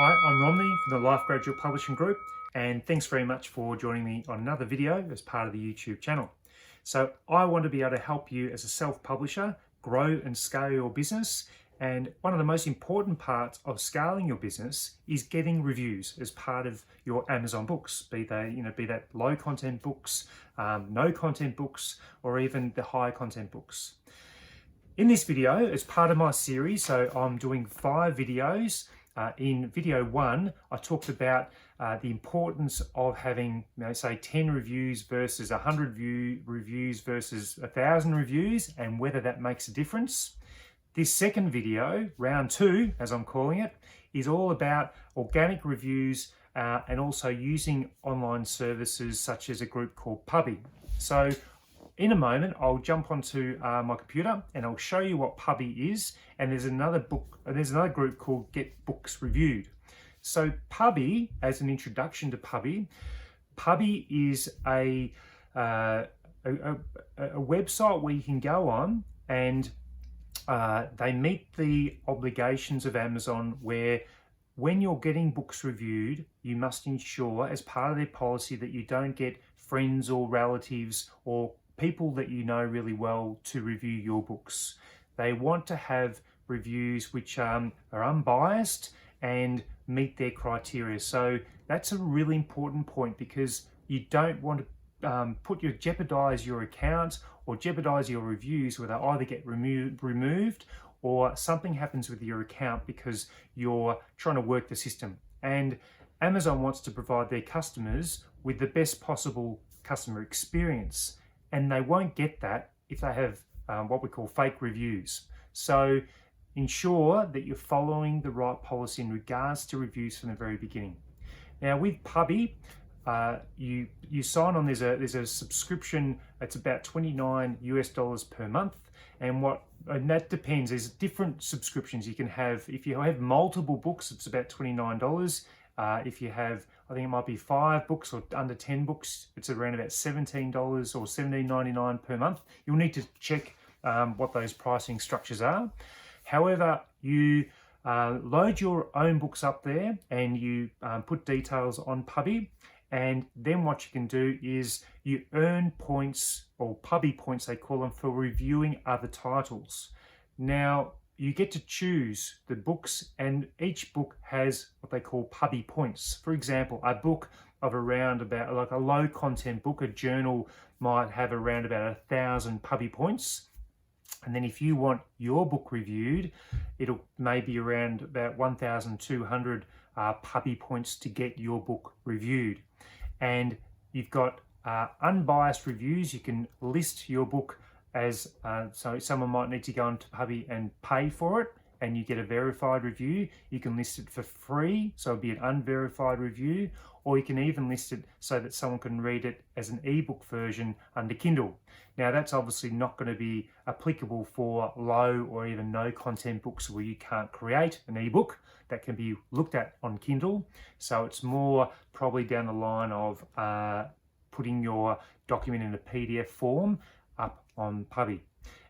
Hi, I'm Romney from the Life Graduate Publishing Group, and thanks very much for joining me on another video as part of the YouTube channel. So I want to be able to help you as a self-publisher grow and scale your business, and one of the most important parts of scaling your business is getting reviews as part of your Amazon books, be that low content books, no content books, or even the high content books. In this video, as part of my series, so I'm doing 5 videos. In video 1, I talked about the importance of having, say 10 reviews versus 100 reviews versus 1,000 reviews, and whether that makes a difference. This second video, round 2, as I'm calling it, is all about organic reviews and also using online services such as a group called Pubby. So in a moment, I'll jump onto my computer and I'll show you what Pubby is. And there's another group called Get Books Reviewed. So Pubby, as an introduction to Pubby, Pubby is a website where you can go on and they meet the obligations of Amazon, where when you're getting books reviewed, you must ensure as part of their policy that you don't get friends or relatives or people that you know really well to review your books. They want to have reviews which are unbiased and meet their criteria. So that's a really important point, because you don't want to jeopardize your account or jeopardize your reviews, where they either get removed or something happens with your account because you're trying to work the system. And Amazon wants to provide their customers with the best possible customer experience, and they won't get that if they have what we call fake reviews. So ensure that you're following the right policy in regards to reviews from the very beginning. Now with Pubby, you sign on. There's a subscription. It's about $29 per month, and that depends. There's different subscriptions you can have. If you have multiple books, it's about $29. If you have, I think it might be 5 books or under 10 books, it's around about $17 or $17.99 per month. You'll need to check what those pricing structures are. However, you load your own books up there and you put details on Pubby, and then what you can do is you earn points, or Pubby points they call them, for reviewing other titles. Now you get to choose the books, and each book has what they call Pubby points. For example, a book of around about, like a low content book, a journal might have around about 1,000 Pubby points. And then if you want your book reviewed, it'll maybe around about 1,200 Pubby points to get your book reviewed. And you've got unbiased reviews. You can list your book as, so someone might need to go into Pubby and pay for it, and you get a verified review. You can list it for free, so it'll be an unverified review, or you can even list it so that someone can read it as an ebook version under Kindle. Now that's obviously not going to be applicable for low or even no content books where you can't create an ebook that can be looked at on Kindle. So it's more probably down the line of putting your document in a PDF form up on Pubby.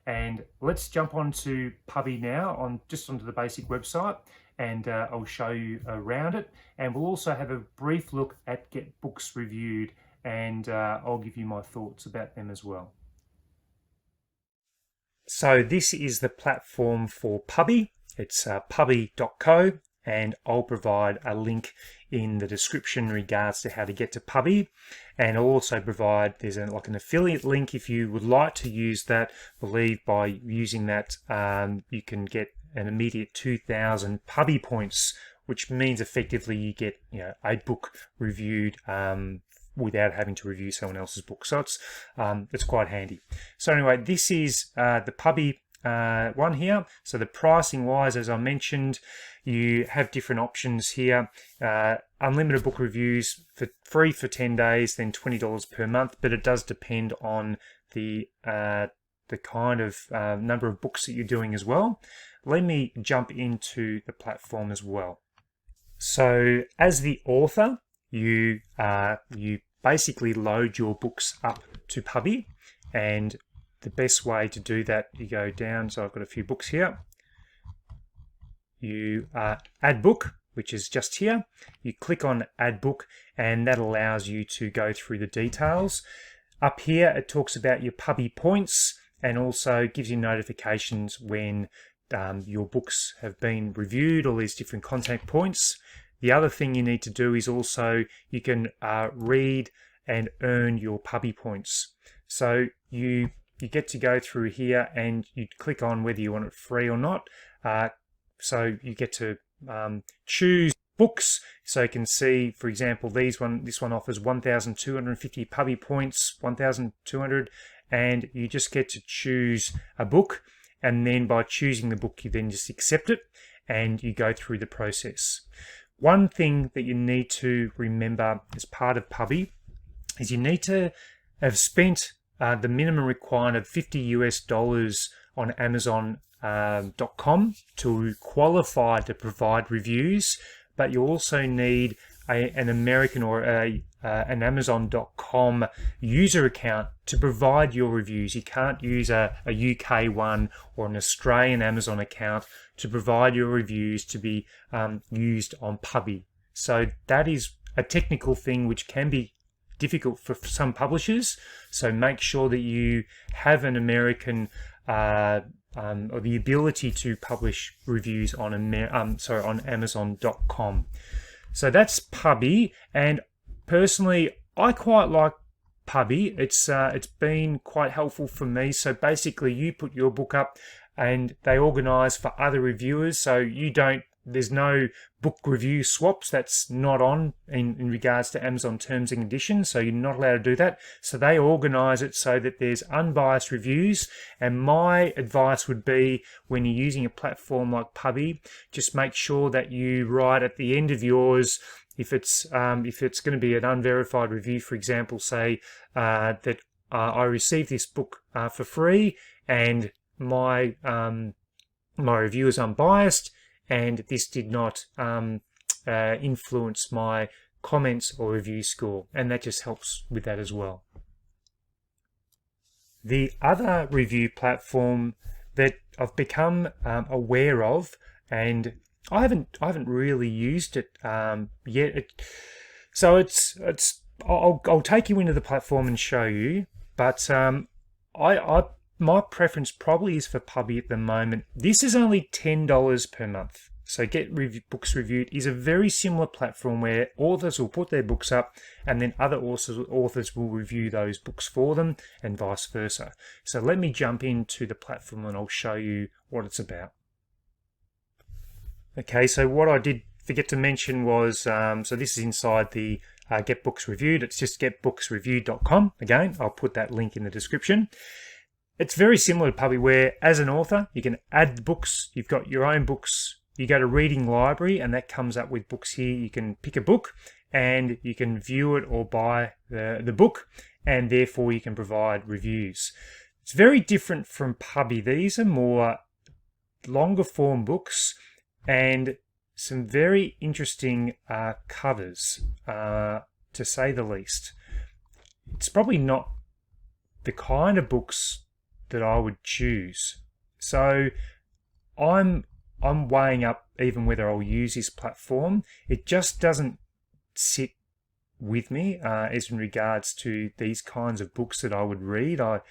And let's jump onto Pubby now, onto the basic website, and I'll show you around it, and we'll also have a brief look at Get Books Reviewed, and I'll give you my thoughts about them as well. So this is the platform for Pubby. It's pubby.co, and I'll provide a link in the description in regards to how to get to Pubby, and I'll also provide, there's like an affiliate link if you would like to use that. I believe by using that you can get an immediate 2,000 Pubby points, which means effectively you get a book reviewed without having to review someone else's book. So it's quite handy. So anyway, this is the Pubby one here. So the pricing wise, as I mentioned, you have different options here. Unlimited book reviews for free for 10 days, then $20 per month, but it does depend on the kind of number of books that you're doing as well. Let me jump into the platform as well. So as the author, you basically load your books up to Pubby, and the best way to do that, you go down. So I've got a few books here. You add book, which is just here. You click on Add Book, and that allows you to go through the details. Up here, it talks about your Pubby points and also gives you notifications when your books have been reviewed, all these different contact points. The other thing you need to do is also you can read and earn your Pubby points. So you get to go through here and you click on whether you want it free or not. So you get to choose books, so you can see, for example, this one offers 1,250 Pubby points, 1,200, and you just get to choose a book, and then by choosing the book you then just accept it and you go through the process. One thing that you need to remember as part of Pubby is you need to have spent the minimum requirement of $50 on Amazon.com to qualify to provide reviews, but you also need an American or an Amazon.com user account to provide your reviews. You can't use a UK one or an Australian Amazon account to provide your reviews to be used on Pubby. So that is a technical thing which can be difficult for some publishers. So make sure that you have an American or the ability to publish reviews on on Amazon.com. So that's Pubby, and personally I quite like Pubby. It's been quite helpful for me. So basically you put your book up and they organize for other reviewers, so there's no book review swaps. That's not on in regards to Amazon terms and conditions, so you're not allowed to do that. So they organize it so that there's unbiased reviews, and my advice would be, when you're using a platform like Pubby, just make sure that you write at the end of yours, if it's going to be an unverified review, for example, say that I received this book for free and my review is unbiased, and this did not influence my comments or review score, and that just helps with that as well. The other review platform that I've become aware of, and I haven't really used it yet. I'll take you into the platform and show you, but my preference probably is for Pubby at the moment. This is only $10 per month. So Get Books Reviewed is a very similar platform where authors will put their books up and then other authors will review those books for them and vice versa. So let me jump into the platform and I'll show you what it's about. Okay, so what I did forget to mention was, so this is inside the Get Books Reviewed. It's just getbooksreviewed.com. Again, I'll put that link in the description. It's very similar to Pubby, where as an author, you can add the books. You've got your own books. You go to Reading Library, and that comes up with books here. You can pick a book, and you can view it or buy the book, and therefore you can provide reviews. It's very different from Pubby. These are more longer form books, and some very interesting covers, to say the least. It's probably not the kind of books that I would choose. So I'm weighing up even whether I'll use this platform. It just doesn't sit with me as in regards to these kinds of books that I would read. I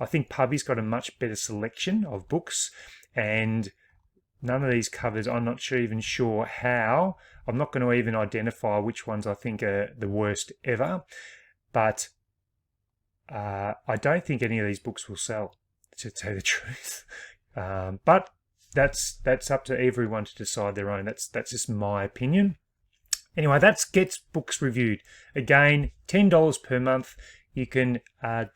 think Pubby's got a much better selection of books, and none of these covers, I'm not even sure how. I'm not going to even identify which ones I think are the worst ever, but I don't think any of these books will sell, to tell the truth. But that's up to everyone to decide their own. That's just my opinion. Anyway, that's Get Books Reviewed. Again, $10 per month. You can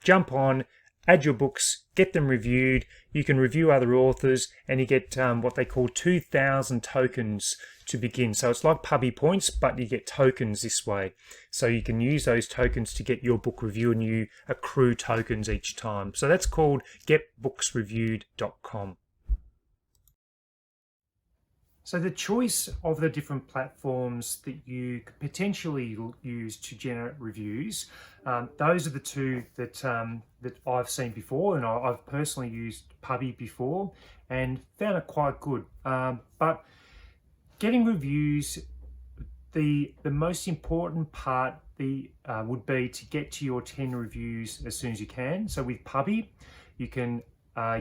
jump on, add your books, get them reviewed. You can review other authors, and you get what they call 2,000 tokens to begin. So it's like Pubby points, but you get tokens this way. So you can use those tokens to get your book reviewed, and you accrue tokens each time. So that's called getbooksreviewed.com. So the choice of the different platforms that you could potentially use to generate reviews, those are the two that I've seen before, and I've personally used Pubby before and found it quite good. But getting reviews the most important part would be to get to your 10 reviews as soon as you can. So with Pubby, you can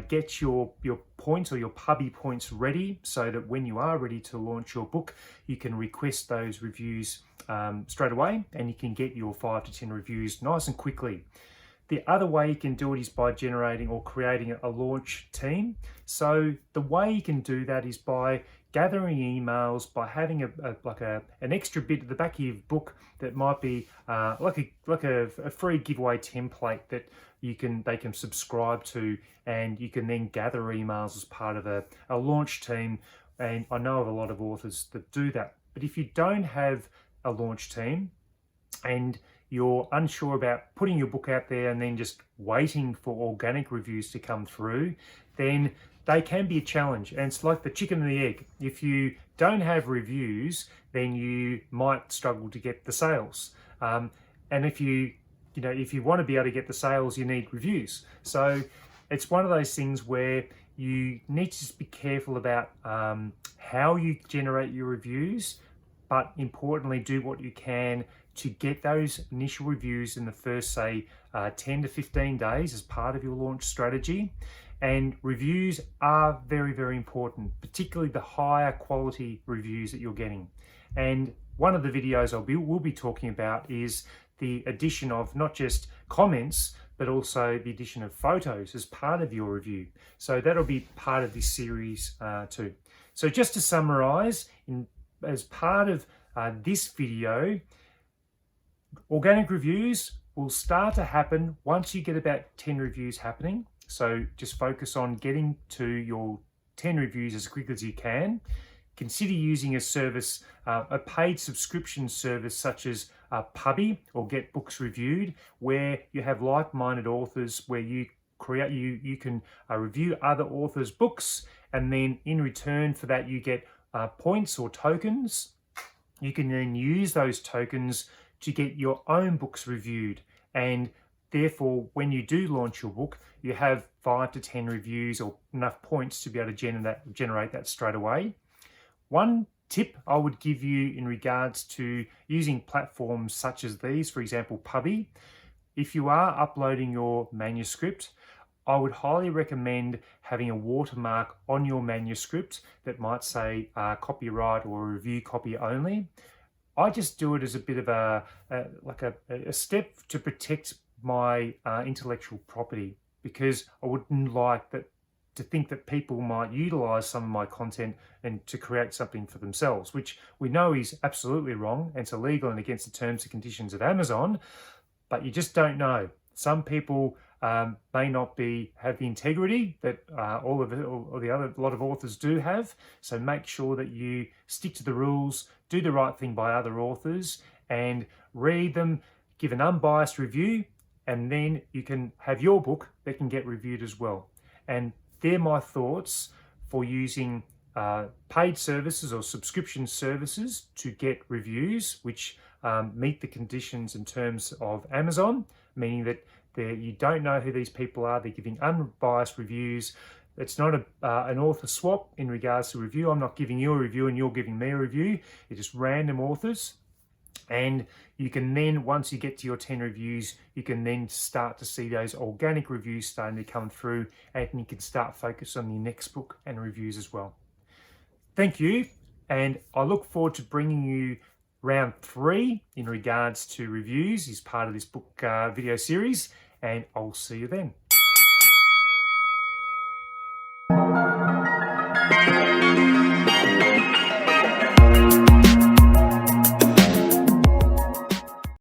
get your points or your Pubby points ready so that when you are ready to launch your book, you can request those reviews straight away, and you can get your 5 to 10 reviews nice and quickly. The other way you can do it is by generating or creating a launch team. So the way you can do that is by gathering emails, by having an extra bit at the back of your book that might be like a free giveaway template that they can subscribe to, and you can then gather emails as part of a launch team. And I know of a lot of authors that do that. But if you don't have a launch team and you're unsure about putting your book out there and then just waiting for organic reviews to come through, then they can be a challenge. And it's like the chicken and the egg. If you don't have reviews, then you might struggle to get the sales. And if you want to be able to get the sales, you need reviews. So it's one of those things where you need to just be careful about how you generate your reviews, but importantly, do what you can to get those initial reviews in the first, say, 10 to 15 days as part of your launch strategy. And reviews are very, very important, particularly the higher quality reviews that you're getting. And one of the videos we'll be talking about is the addition of not just comments, but also the addition of photos as part of your review. So that'll be part of this series too. So just to summarize, as part of this video, organic reviews will start to happen once you get about 10 reviews happening. So just focus on getting to your 10 reviews as quick as you can. Consider using a service, a paid subscription service such as Pubby or Get Books Reviewed, where you have like-minded authors where you can review other authors' books, and then in return for that you get points or tokens. You can then use those tokens to get your own books reviewed, and therefore when you do launch your book, you have 5 to 10 reviews or enough points to be able to generate that straight away. One tip I would give you in regards to using platforms such as these, for example Pubby, if you are uploading your manuscript, I would highly recommend having a watermark on your manuscript that might say copyright or review copy only. I just do it as a bit of a step to protect my intellectual property, because I wouldn't like to think that people might utilize some of my content and to create something for themselves, which we know is absolutely wrong and it's illegal and against the terms and conditions of Amazon, but you just don't know. Some people may not have the integrity that a lot of authors do have. So make sure that you stick to the rules, do the right thing by other authors, and read them, give an unbiased review, and then you can have your book that can get reviewed as well. And they're my thoughts for using paid services or subscription services to get reviews which meet the conditions and terms of Amazon, meaning that you don't know who these people are. They're giving unbiased reviews. It's not an author swap in regards to review. I'm not giving you a review and you're giving me a review. It's just random authors. And you can then, once you get to your 10 reviews, you can then start to see those organic reviews starting to come through, and you can start focus on your next book and reviews as well. Thank you. And I look forward to bringing you round 3 in regards to reviews as part of this book video series, and I'll see you then.